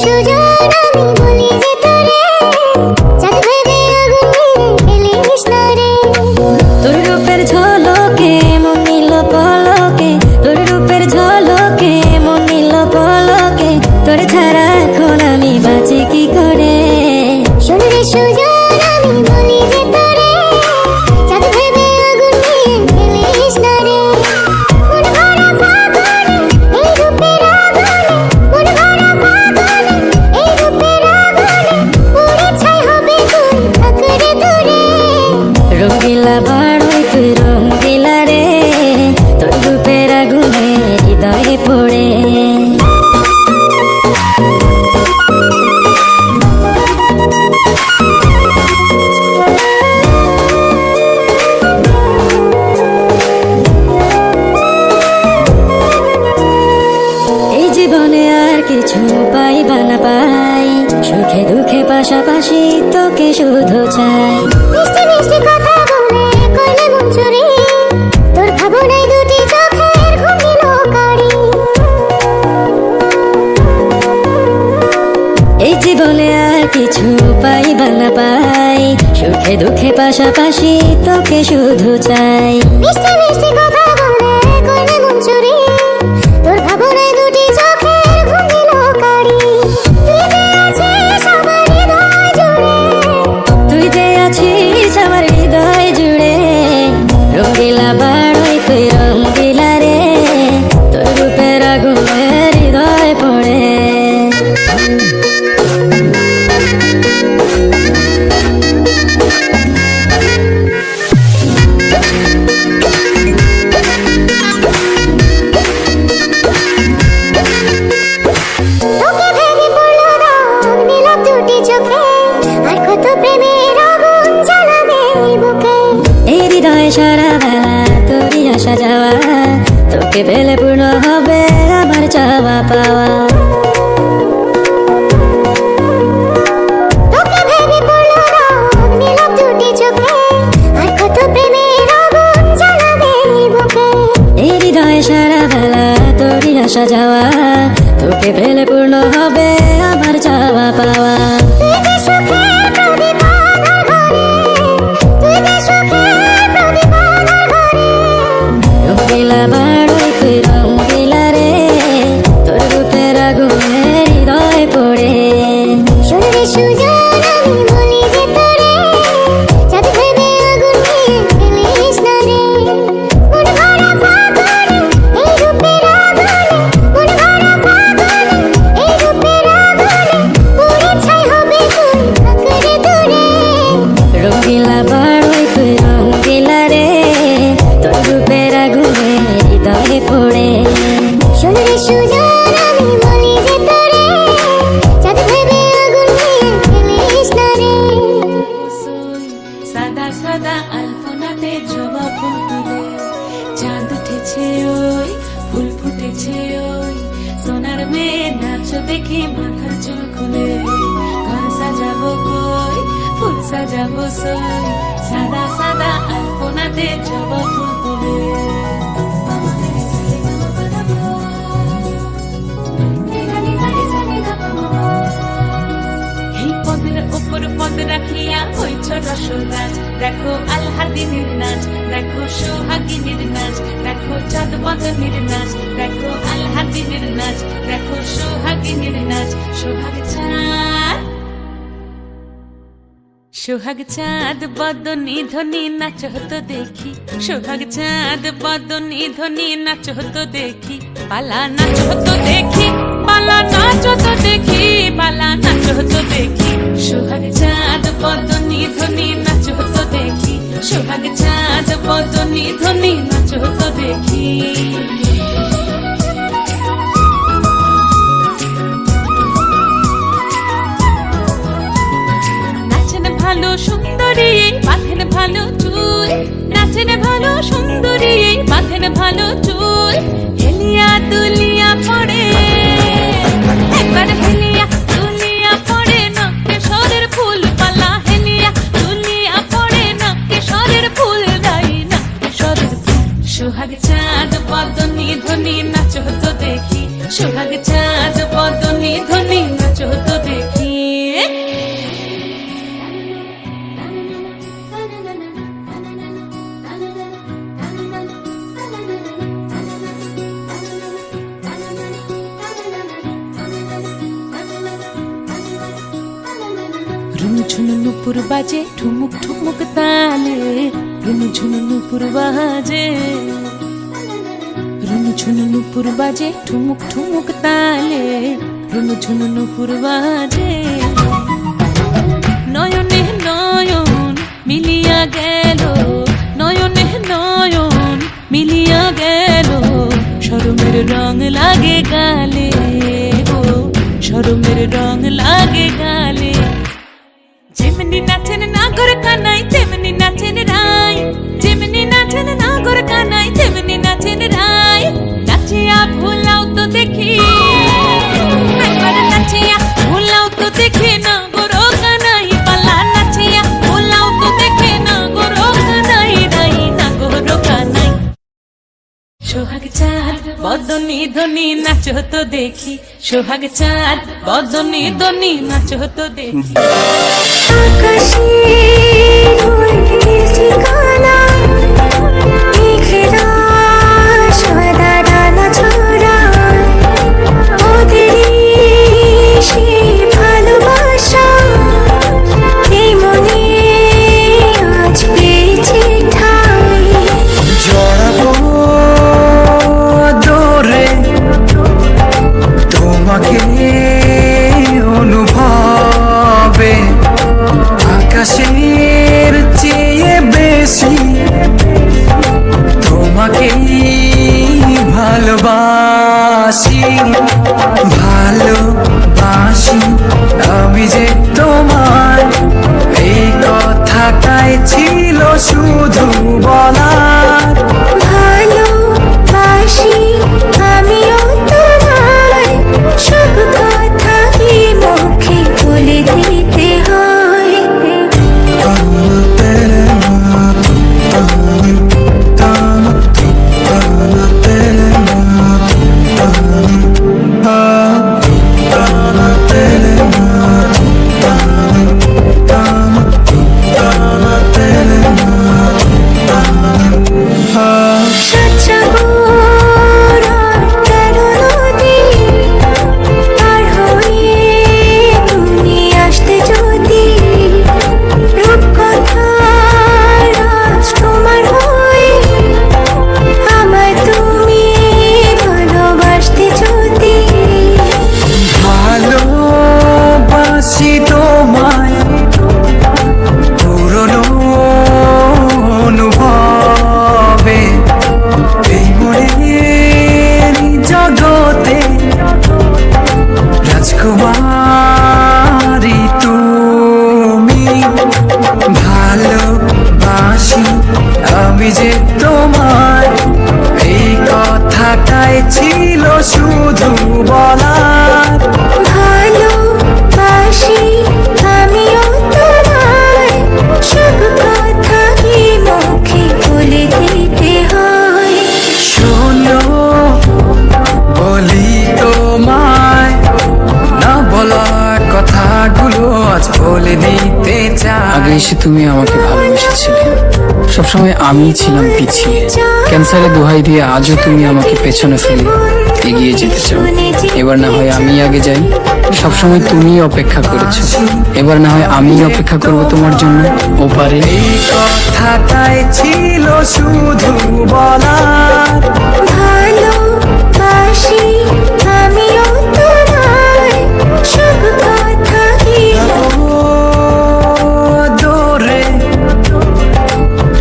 সুজন আমি বলি যে তোরে চাঁদ ভেবে আগুন নিয়ে খেলিস না রে। তোর রূপের ঝলকে মন নিল পলকে, তোর রূপের ঝলকে মন নিল পলকে, তোর ছাড়া এখন আমি বাঁচি কি করে। শোন রে সুজন আমি বলি যে তোরে চাঁদ ভেবে আগুন নিয়ে খেলিস না রে। মন ভরা ফাগুনে এই রূপের আগুনে, মন ভরা ফাগুনে এই রূপের আগুনে পুড়ে ছাই হবে তুই থাক রে দূরে। রঙ্গিলা বাড়ই তুই রঙ্গিলা রে, তোর রূপের আগুনে হৃদয়ে পড়ে। এই জীবনে আর কিছু পাইবা না পাই, সুখে দুঃখে পাশাপাশি তোকে শুধু চাই। মিষ্টি মিষ্টি কথা বলে করলে মন চুরি, তোর ভাবনায় দুটি চোখের ঘুম দিল কারি। এই জীবনে আর কিছু পাইবা না পাই, সুখে দুঃখে পাশাপাশি তোকে শুধু চাই। মিষ্টি মিষ্টি কথা বলে করলে মন চুরি, তোর ভাবনায় দুটি চোখের ঘুম দিল কারি। তুই যে আছিস আমার হৃদয় জুড়ে, তুই যে আছিস আমার হৃদয় জুড়ে। রঙ্গিলা বাড়ই তুই রঙ্গিলা রে, তোর রূপের আগুনে হৃদয় পড়ে। তোকে ভেঙে পড়লো রং নীলাভ দুটি চোখে, আর কত প্রেমের আগুন জ্বালাবে এই বুকে। এই হৃদয়ে সারা বেলা তোরই আসা যাওয়া, তোকে পেলে পূর্ণ হবে আমার চাওয়া পাওয়া। তোকে ভেঙে পড়লো রং নীলাভ দুটি চোখে, আর কত প্রেমের আগুন জ্বালাবে এই বুকে। এই হৃদয়ে সারা বেলা তোরই আসা যাওয়া, তোকে পেলে পূর্ণ হবে আমার চাওয়া পাওয়া। তুই যে সুখের প্রদীপ আঁধার ঘরে, তুই যে সুখের প্রদীপ আঁধার ঘরে। রঙ্গিলা বাড়ই তুই রঙ্গিলা রে, তোর রূপের আগুনে হৃদয় পড়ে। শোন রে সুজন আমি বলি যে তোরে চাঁদ ভেবে আগুন নিয়ে খেলিস না রে। মন ভরা ফাগুনে এই রূপের আগুনে, মন ভরা ফাগুনে এই রূপের আগুনে পুড়ে ছাই হবে তুই থাক রে দূরে। রঙ্গিলা বাড়ই তুই রঙ্গিলা রে, তোর রূপের আগুনে হৃদয়ে পড়ে। শোন রে সুজন আমি বলি যে তোরে চাঁদ ভেবে আগুন নিয়ে খেলিস না রে। সাদা সাদা আলপনাতে জবা ফুল তুলে চাঁদ উঠেছে ওই ফুল ফুটেছে ওই সোনার মেয়ে নাচ দেখে মাথার চুল খুলে ঘর সাজাবো কই ফুল সাজাবো সই সাদা সাদা আলপনাতে জবা ফুল তুলে এই পদের ওপর পদ রাখিয়া হইছ রসরাজ দেখো আলহাদিনীর নাচ দেখো সোহাগিনীর নাচ দেখো চাঁদ বদনীর নাচ দেখো আলহাদিনীর নাচ দেখো সোহাগিনীর নাচ সোহাগ চাঁদ বদনী ধ্বনি নাচ হতো দেখি সোহাগ চাঁদ বদনী ধ্বনি নাচ হতো দেখি পালা নাচ হতো দেখি পালা নাচ হতো দেখি পালা নাচ হতো দেখি সোহাগ চাঁদ বদনী ধ্বনি নাচ হতো দেখি সোহাগ চাঁদ বদনী ধ্বনি নাচ হতো দেখি ভালো সুন্দরী মাথের ভালো চুল নাচেন ভালো সুন্দরী মাথের ভালো চুল হেলিয়া দুলিয়া পড়ে একবার হেলিয়া দুলিয়া পড়ে নকেশ্বরের ফুল পালা হেলিয়া দুলিয়া পড়ে নকেশ্বরের ফুল দাই নকেশ্বরের ফুল সোহাগ চাঁদ বদনী ধ্বনি নাচ হতো দেখি সোহাগ চাঁদ বদনী ধ্বনি নাচ হতো রুনু ঝুনু নুপুর বাজে ঠুমুক ঠুমুক তালে রুনু ঝুনু নুপুর বাজে রুনু ঝুনু নুপুর বাজে ঠুমুক ঠুমুক তালে রুনু ঝুনু নুপুর বাজে নয়নে নয়ন মিলিয়া গেল নয়নে নয়ন মিলিয়া গেল শরমের রং লাগে গালে গো শরমের রং লাগে গালে যেমনি নাচেন নাগর কানাই তেমনি নাচেন রাই যেমনি নাচেন নাগর কানাই তেমনি নাচেন রাই নাচিয়া ভুলাও তো দেখি একবার নাচিয়া ভুলাও তো দেখি নাগর কানাই পালা নাচিয়া ভুলাও তো দেখি নাগর কানাই রাই নাগর কানাই সোহাগ চাঁদ বদনি ধনি নাচো তো দেখি সোহাগ চাঁদ বদনি ধনি নাচো তো দেখি আকাশের হলদে কালা মেঘেরা সাদা ডানা ছড়ায় ওদেরই সে ভালোবাসা এই মনে আজ পেয়েছে ঠাঁই জড়াবো দৌড়ে তোমাকে অনুভবে আকাশের চেয়ে বেশি তোমাকে ভালোবাসি ভালোবাসি আমি যে তোমার এই কথাটাই ছিল শুধু বলার ভালোবাসি আমিও তোমায় সব কথা কি মুখে বলে দিতে হয় সাতসাগর আর 13 নদী পার হয়ে তুমি আসতে যদি রূপকথার আজ তোমার হয়ে আমায় তুমি ভালোবাসতে যদি ভালোবাসি তোমায় পুরনো অনুভবে এই মনের জগতে রাজকুমারী তুমি ভালোবাসি আমি যে তোমার এই কথাটাই ছিল শুধু বলার ভালোবাসি আমিও তোমায় সব কথা কি মুখে বলে দিতে হয় শোনো বলি তোমায় না বলা কথাগুলো আজ বলে দিতে চাই আগে এসে তুমি আমাকে ভালোবেসেছিলে সবসময় আমিই ছিলাম পিছিয়ে ক্যান্সারে দোহাই দিয়ে আজও তুমি আমাকে পেছনে ফেলে এগিয়ে যেতে চাও এবার না হয় আমি আগে যাই সবসময় তুমি অপেক্ষা করেছো এবার না হয় আমি অপেক্ষা করব তোমার জন্য ওপারে এই কথাটাই ছিল শুধু বলার ভালোবাসি আমিও তোমায় সব কথা কি দৌড়ে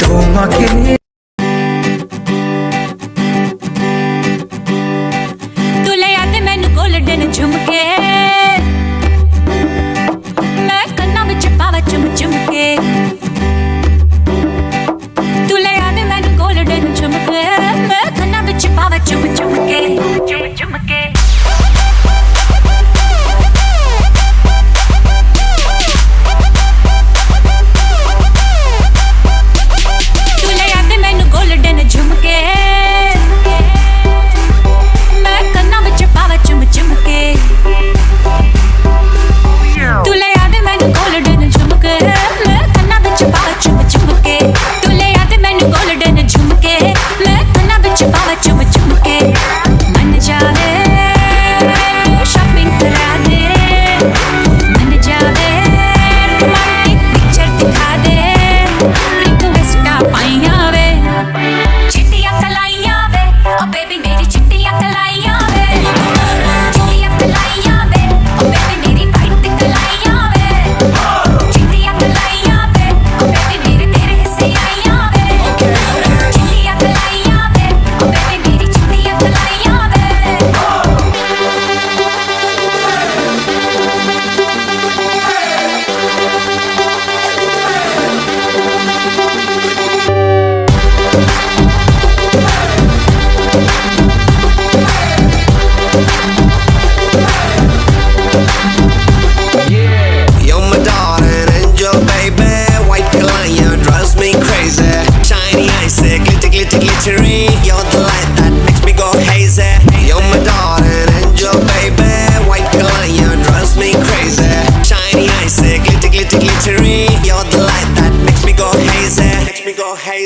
তোমাকে ਤੁਲੇ ਆ ਤੇ ਮੈਨੂੰ ਗੋਲਡਨ ਝੁਮਕੇ ਮੈਂ ਕੰਨਾਂ ਵਿੱਚ ਪਾਵਾਂ ਚੁੰਮ ਚੁੰਮ ਕੇ ਤੁਲੇ ਆ ਤੇ ਮੈਨੂੰ ਗੋਲਡਨ ਝੁਮਕੇ ਮੈਂ ਕੰਨਾਂ ਵਿੱਚ ਪਾਵਾਂ ਚੁੰਮ ਚੁੰਮ ਕੇ ਚੁੰਮ ਚੁੰਮ ਕੇ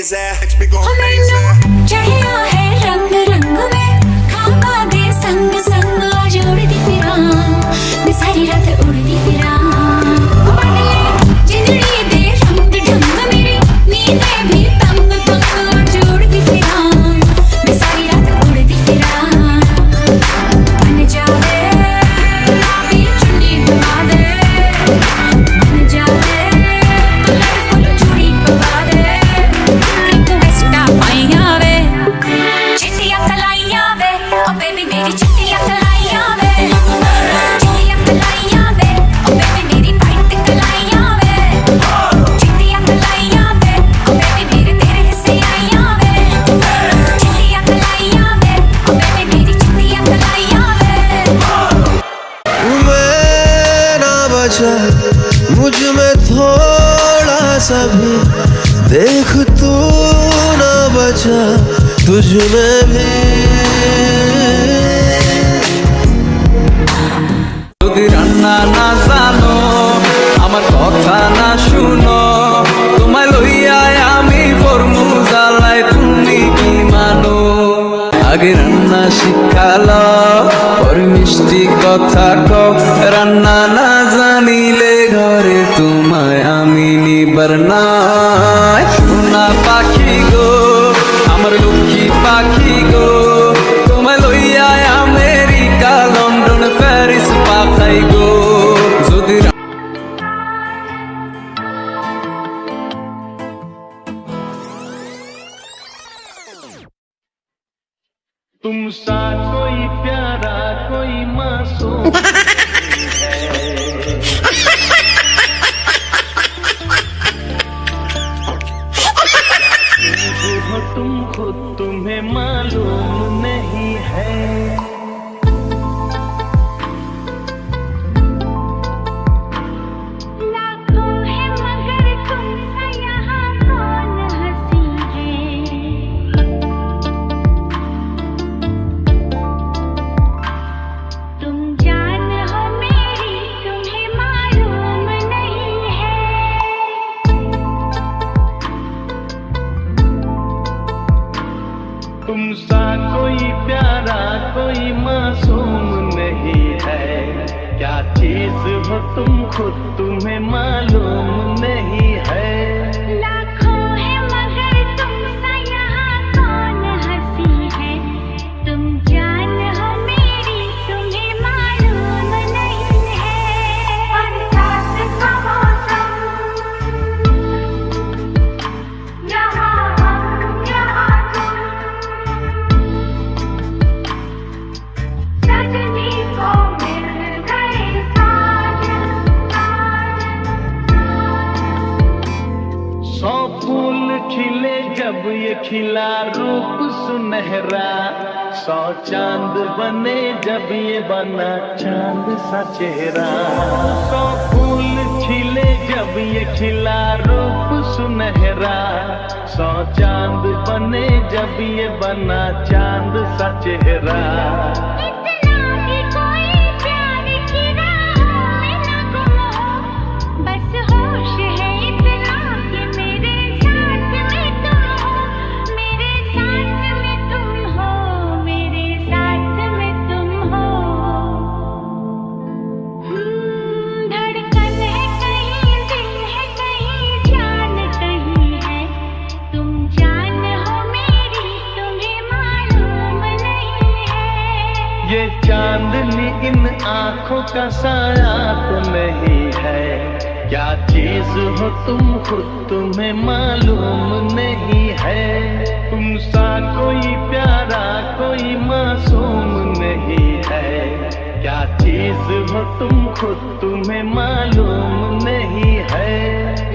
crazy. Makes me go हमें crazy. चढ़िया है रंग रंग में खाबा दे संग संग आज उड़ती फिरां मैं सारी रात उड़ती फिरां जिंदड़ी दे रंग ढंग मेरी नींदें भी तंग तंग आज उड़ती फिरां मैं सारी रात उड़ती फिरां बन जावे गुलाबी चुन्नी पवा दे बन जावे कलरफुल चूड़ी पवा दे रिक्वेस्ट पाइया वे चिट्टियां कलाइयां वे ओ बेबी मेरी चिट्टियां कलाइयां वे चिट्टियां कलाइयां वे ओ बेबी मेरी वाइट कलाइयां वे चिट्टियां कलाइयां वे ओ बेबी मेरे तेरे हिस्से आइयां वे चिट्टियां कलाइयां वे ओ बेबी मेरी चिट्टियां कलाइयां वे मैं ना बचा मुझ में थोड़ा सा भी देख तू ना बचा तुझ में भी যদি রান্না না জানো আমার কথা না শুনো তোমায় লইয়া আমি ফরমু জ্বালাই তুমি কি মানো আগে রান্না শিখালো পর মিষ্টি কথা কও রান্না না জানিলে ঘরে তোমায় আমি নিবার নাই সোনা পাখি গো আমার লক্ষ্মী পাখি গো তোমায় লইয়া আমেরিকা লন্ডন প্যারিস পাঠাই গো যদি तुम सा कोई प्यारा कोई मासूम हो तुम खुद तुम्हें मालूम नहीं है लाखों है मगर तुमसे यहाँ कौन हंसी है तुम जान हो मेरी तुम्हें मालूम नहीं है तुम सा कोई प्यारा कोई मासूम नहीं है क्या चीज हो तुम खुद तुम्हें मालूम नहीं है लाखों है मगर तुमसे यहाँ कौन हंसी है तुम जान हो मेरी तुम्हें मालूम नहीं है बरसात का मौसम यहाँ हम यहाँ तुम सजनी को मिल गए साजन सौ फूल खिले जब ये खिला रूप सुनहरा सौ चांद बने जब ये बना चांद सा चेहरा सौ फूल खिले जब ये खिला रूप सुनहरा सौ चांद बने जब ये बना चांद सा चेहरा इतना भी कोई प्यार की राहों में न गुमो बस होश है इतना कि मेरे साथ में तुम हो मेरे साथ में तुम हो मेरे साथ में तुम हो धड़कन है कहीं दिल है कहीं जान कहीं है तुम जान हो मेरी तुम्हें मालूम नहीं है ये चांदनी इन आंखों का साया तो नहीं है क्या चीज हो तुम खुद तुम्हें मालूम नहीं है तुम सा कोई प्यारा कोई मासूम नहीं है क्या चीज हो तुम खुद तुम्हें मालूम नहीं है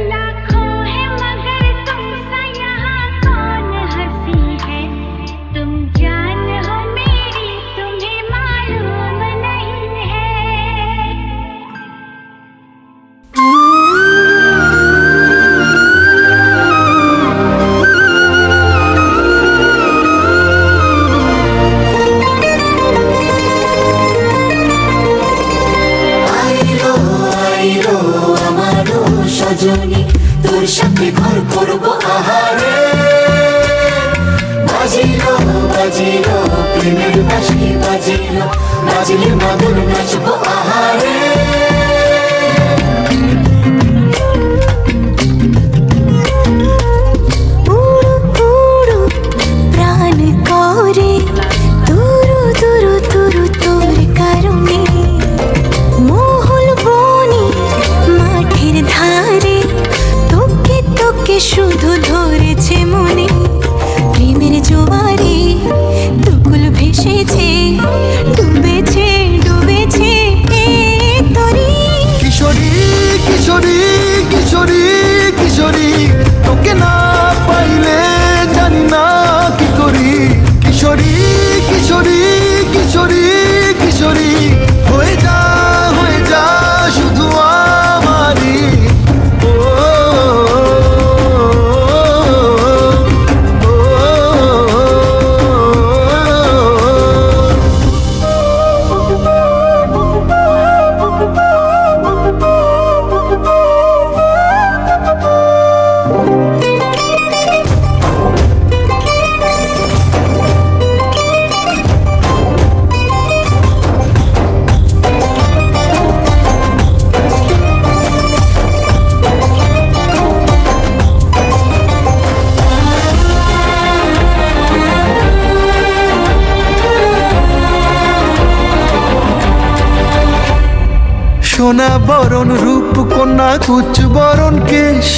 लाखों है मगर तुमसे यहाँ कौन हंसी है तुम जान हो मेरी तुम्हें मालूम नहीं है আমারও সজনী তোর সাথে ঘর করবো আহারে বাজিল বাজিলে মদন নাচবো আহারে উড়ু প্রাণ করে তুরু তুরু তুরু তোর কারণে মহল বনে মাঠের ধারে তোকে তোকে শুধু ধরেছে মনে প্রেমের জোয়ারে দুকুল ভেসেছে ডুবেছে ডুবেছে এ তরি কিশোরী কিশোরী কিশোরী কিশোরী তোকে না পাইলে জানি না কি করি কিশোরী কিশোরী কিশোরী কিশোরী হয়ে যা শুধু আমারই ও, ও, ও, সোনা বরণ রূপ কন্যা কুচ বরণ কেশ